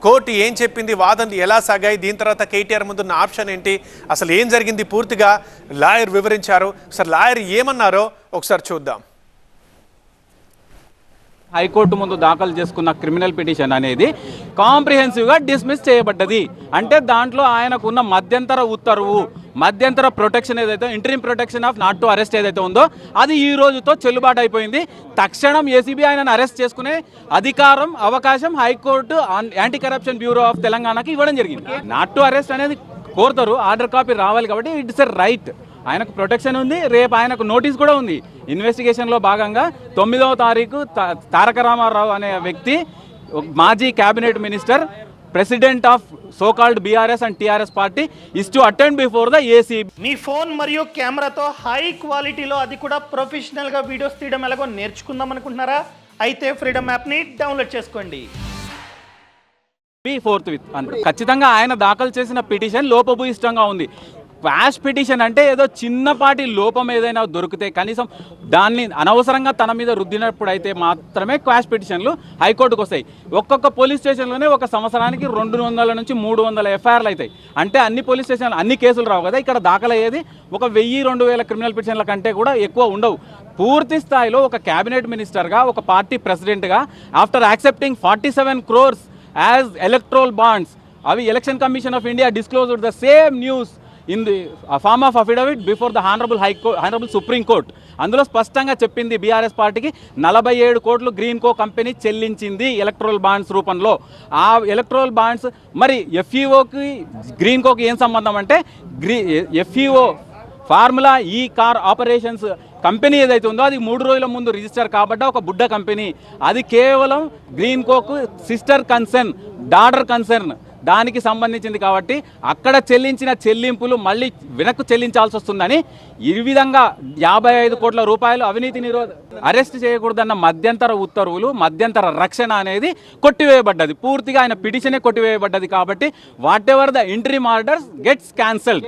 Court ఏం చెప్పింది, వాదనలు ఎలా సాగాయి, దీని తర్వాత కేటీఆర్ ముందున్న ఆప్షన్ ఏంటి, అసలు ఏం జరిగింది పూర్తిగా లాయర్ వివరించారు. ఒకసారి లాయర్ ఏమన్నారో ఒకసారి చూద్దాం. హైకోర్టు ముందు దాఖలు చేసుకున్న క్రిమినల్ పిటిషన్ అనేది కాంప్రిహెన్సివ్గా డిస్మిస్ చేయబడ్డది. అంటే దాంట్లో ఆయనకున్న మధ్యంతర ఉత్తర్వు, మధ్యంతర ప్రొటెక్షన్ ఏదైతే interim protection of not to arrest ఏదైతే ఉందో అది ఈ రోజుతో చెల్లుబాటు అయిపోయింది. తక్షణం ఏసీబీ ఆయనను అరెస్ట్ చేసుకునే అధికారం, అవకాశం high court anti corruption bureau of తెలంగాణకి ఇవ్వడం జరిగింది. నాట్ టు అరెస్ట్ అనేది కోరుతారు, ఆర్డర్ కాపీ రావాలి కాబట్టి ఇట్స్ ఎ రైట్. ఆయనకు ప్రొటెక్షన్ ఉంది, రేపు ఆయనకు నోటీస్ కూడా ఉంది. ఇన్వెస్టిగేషన్లో భాగంగా 9వ తారీఖు తారక రామారావు అనే వ్యక్తి, మాజీ cabinet minister, president of so called BRS and TRS party is to attend before the ACB. Me phone మరియు కెమెరాతో హై క్వాలిటీలో, అది కూడా ప్రొఫెషనల్గా వీడియోస్ తీయడం ఎలాగో నేర్చుకుందాం అనుకుంటున్నారా? అయితే ఫ్రీడమ్ యాప్ని డౌన్లోడ్ చేసుకోండి. ఖచ్చితంగా ఆయన దాఖలు చేసిన పిటిషన్ లోపభూయిష్టంగా ఉంది. క్వాష్ పిటిషన్ అంటే ఏదో చిన్నపాటి లోపం ఏదైనా దొరికితే కనీసం దాన్ని అనవసరంగా తన మీద రుద్దినప్పుడు అయితే మాత్రమే క్వాష్ పిటిషన్లు హైకోర్టుకు వస్తాయి. ఒక్కొక్క పోలీస్ స్టేషన్లోనే ఒక సంవత్సరానికి 200 నుంచి 300 ఎఫ్ఐఆర్లు అవుతాయి. అంటే అన్ని పోలీస్ స్టేషన్లు అన్ని కేసులు రావు కదా. ఇక్కడ దాఖలయ్యేది ఒక 1000-2000 క్రిమినల్ పిటిషన్ల కంటే కూడా ఎక్కువ ఉండవు. పూర్తి స్థాయిలో ఒక క్యాబినెట్ మినిస్టర్గా, ఒక పార్టీ ప్రెసిడెంట్గా, after accepting 47 crores as electoral bonds, అవి election commission of India disclosed the same news in the form of affidavit before the honourable supreme court. అందులో స్పష్టంగా చెప్పింది బీఆర్ఎస్ పార్టీకి 47 కోట్లు గ్రీన్ కో కంపెనీ చెల్లించింది ఎలక్ట్రల్ బాండ్స్ రూపంలో. ఆ ఎలక్ట్రల్ బాండ్స్ మరి ఎఫ్ఈఓకి గ్రీన్ కోకి ఏం సంబంధం అంటే, ఎఫ్ఈఓ ఫార్ములా ఈ కార్ ఆపరేషన్స్ కంపెనీ ఏదైతే ఉందో అది 3 రోజుల ముందు రిజిస్టర్ కాబట్టి ఒక బుడ్డ కంపెనీ. అది కేవలం green Coke sister concern, daughter concern, దానికి సంబంధించింది కాబట్టి అక్కడ చెల్లించిన చెల్లింపులు మళ్ళీ వెనక్కు చెల్లించాల్సి వస్తుందని ఈ విధంగా 55 కోట్ల రూపాయలు అవినీతి అరెస్ట్ చేయకూడదన్న మధ్యంతర ఉత్తర్వులు, మధ్యంతర రక్షణ అనేది కొట్టివేయబడ్డది. పూర్తిగా ఆయన పిటిషనే కొట్టివేయబడ్డది. కాబట్టి what ever the interim orders gets cancelled.